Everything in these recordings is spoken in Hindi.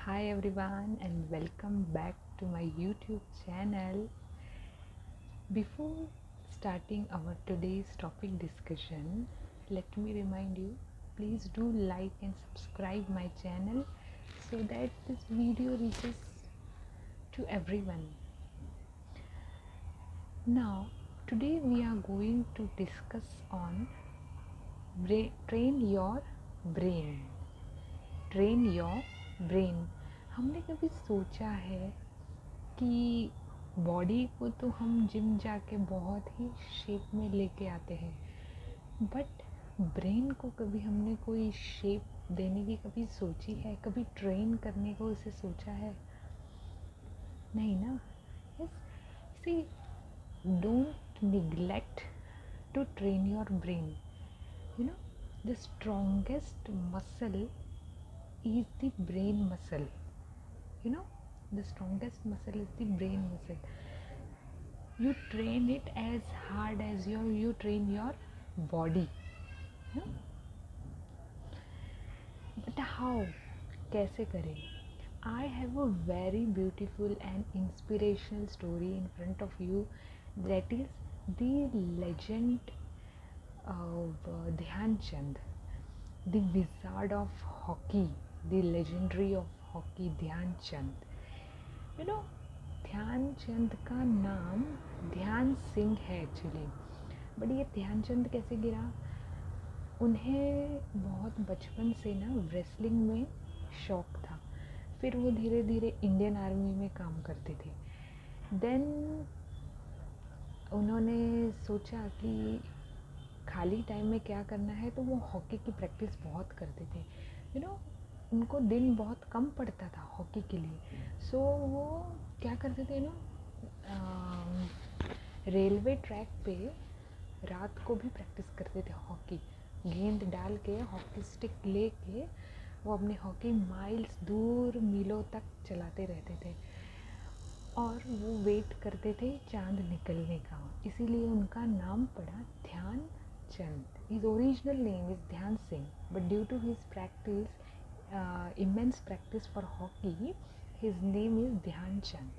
Hi everyone and welcome back to my YouTube channel. Before starting our today's topic discussion, let me remind you, please do like and subscribe my channel so that this video reaches to everyone. Now, today we are going to discuss on train your brain. Train your brain. हमने कभी सोचा है कि बॉडी को तो हम जिम जाके बहुत ही शेप में लेके आते हैं, बट ब्रेन को कभी हमने कोई शेप देने की कभी सोची है? कभी ट्रेन करने को उसे सोचा है? नहीं ना. Yes, see, don't neglect to train your brain. You know, the strongest muscle is the brain muscle. You know, the strongest muscle is the brain muscle. You train it as hard as you train your body. You know? But how? कैसे करें? I have a very beautiful and inspirational story in front of you. That is the legend of Dhyan Chand, the wizard of hockey, the legendary of hockey ध्यान चंद. यू नो, ध्यान चंद का नाम ध्यान सिंह है एक्चुअली, बट ये ध्यान चंद कैसे गिरा? उन्हें बहुत बचपन से ना रेसलिंग में शौक था. फिर वो धीरे धीरे इंडियन आर्मी में काम करते थे. देन उन्होंने सोचा कि खाली टाइम में क्या करना है, तो वो हॉकी की प्रैक्टिस बहुत करते थे. यू नो, उनको दिन बहुत कम पड़ता था हॉकी के लिए. सो वो क्या करते थे ना, रेलवे ट्रैक पे रात को भी प्रैक्टिस करते थे हॉकी. गेंद डाल के हॉकी स्टिक लेके वो अपनी हॉकी माइल्स दूर मीलों तक चलाते रहते थे और वो वेट करते थे चांद निकलने का. इसीलिए उनका नाम पड़ा ध्यान चंद. His original name is Dhyan Singh, but due to his practice, immense practice for hockey, his name is Dhyan Chand.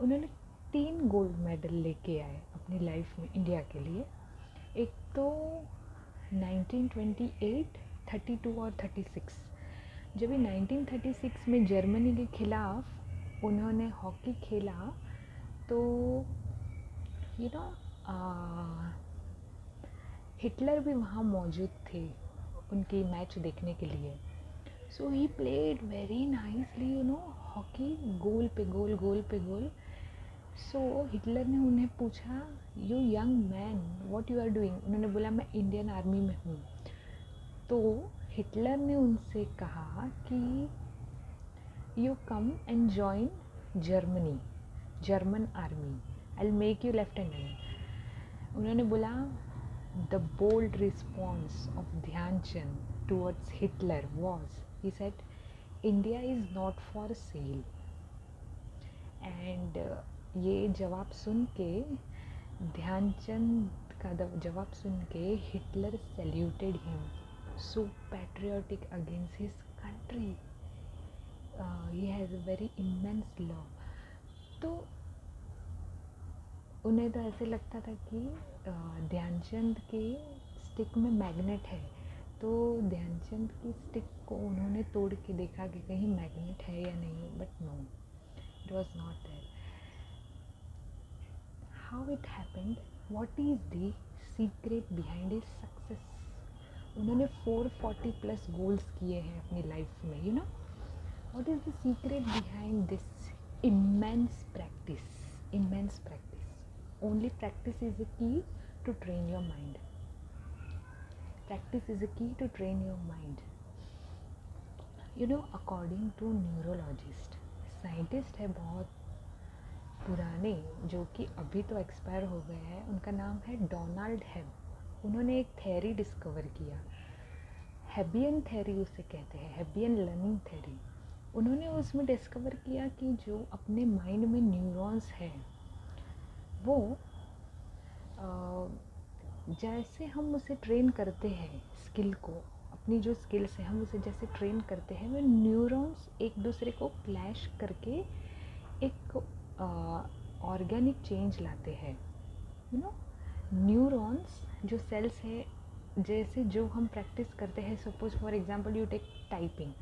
उन्होंने 3 गोल्ड मेडल लेके आए अपनी लाइफ में इंडिया के लिए. एक तो 1928, 32 और 36. जब ये 1936 में जर्मनी के खिलाफ उन्होंने हॉकी खेला तो यू नो हिटलर भी वहाँ मौजूद थे उनकी मैच देखने के लिए. So he played very nicely, you know, hockey goal पे गोल, गोल पे गोल. सो हिटलर ने उन्हें पूछा, you young man, what you are doing? उन्होंने बोला, मैं इंडियन आर्मी में हूँ. तो हिटलर ने उनसे कहा कि you come and join Germany, German army, I will make you lieutenant. उन्होंने बोला, the bold response of Dhyan Chand towards Hitler was, he said, India is not for sale. And ये जवाब सुन के, ध्यानचंद का जवाब सुन के, Hitler saluted him, so patriotic against his country. He has a very immense love. तो उन्हें तो ऐसे लगता था कि ध्यानचंद के स्टिक में मैग्नेट है. तो ध्यानचंद की स्टिक को उन्होंने तोड़ के देखा कि कहीं मैग्नेट है या नहीं, but no, it was not there. How it happened? What is the secret behind his success? उन्होंने 440 प्लस गोल्स किए हैं अपनी लाइफ में. You know, what is the secret behind this? Immense practice, immense practice. Only practice is a key to train your mind. Practice is a key to train your mind. You know, according to neurologist, scientist है बहुत पुराने, जो कि अभी तो एक्सपायर हो गए हैं. उनका नाम है डोनाल्ड हेब. उन्होंने एक थ्योरी डिस्कवर किया, हेबियन थ्योरी उसे कहते हैं, हेबियन लर्निंग थ्योरी. उन्होंने उसमें डिस्कवर किया कि जो अपने माइंड में न्यूरॉन्स हैं वो जैसे हम उसे ट्रेन करते हैं स्किल को, अपनी जो स्किल्स है हम उसे जैसे ट्रेन करते हैं, वो न्यूरॉन्स एक दूसरे को क्लैश करके एक ऑर्गेनिक चेंज लाते हैं। यू नो, न्यूरॉन्स जो सेल्स है, जैसे जो हम प्रैक्टिस करते हैं, suppose for example you take typing.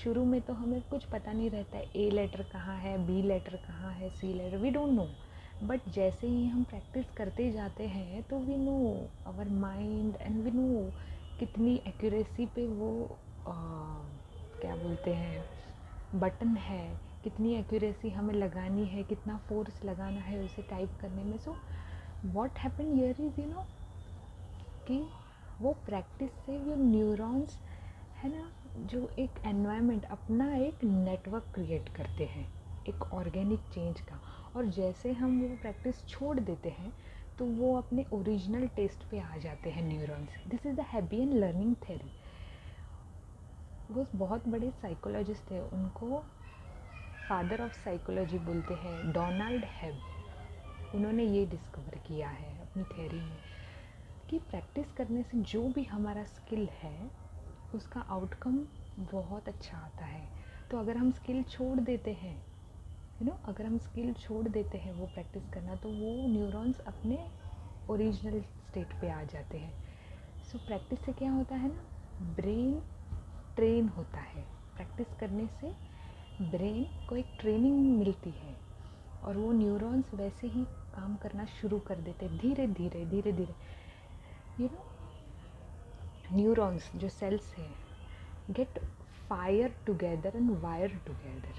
शुरू में तो हमें कुछ पता नहीं रहता है, ए लेटर कहाँ है, बी लेटर कहाँ है, C letter, we don't know. But जैसे ही हम प्रैक्टिस करते जाते हैं तो we know our mind and we know कितनी एक्यूरेसी पे वो क्या बोलते हैं बटन है, कितनी एक्यूरेसी हमें लगानी है, कितना फोर्स लगाना है उसे टाइप करने में। So what happen here is you know कि वो प्रैक्टिस से वो न्यूरॉन्स है ना, जो एक एनवायरनमेंट अपना एक नेटवर्क क्रिएट करते हैं एक ऑर्गेनिक चेंज का। और जैसे हम वो प्रैक्टिस छोड़ देते हैं तो वो अपने ओरिजिनल टेस्ट पे आ जाते हैं neurons. This is the Hebbian learning theory. वो बहुत बड़े साइकोलॉजिस्ट थे, उनको फादर ऑफ साइकोलॉजी बोलते हैं, डोनाल्ड हेब। उन्होंने ये डिस्कवर किया है अपनी थ्योरी में कि प्रैक्टिस करने से जो भी हमारा स्किल है उसका आउटकम बहुत अच्छा आता है। तो अगर हम स्किल छोड़ देते हैं, यू नो, अगर हम स्किल छोड़ देते हैं वो प्रैक्टिस करना, तो वो न्यूरॉन्स अपने ओरिजिनल स्टेट पे आ जाते हैं। सो प्रैक्टिस से क्या होता है ना, ब्रेन ट्रेन होता है। प्रैक्टिस करने से ब्रेन को एक ट्रेनिंग मिलती है और वो न्यूरॉन्स वैसे ही काम करना शुरू कर देते हैं धीरे धीरे धीरे धीरे। यू नो, न्यूरॉन्स जो सेल्स हैं get fire together and wire together,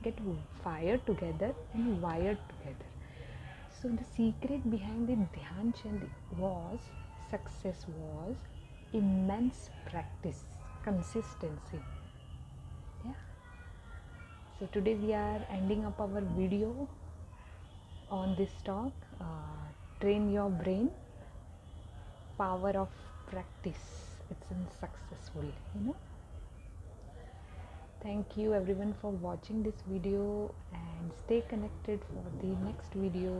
get fire together and wired together. So the secret behind the Dhyan Chand was success was immense practice, consistency. Yeah, so today we are ending up our video on this talk, train your brain, power of practice, it's unsuccessful, you know. Thank you everyone for watching this video and stay connected for the next video.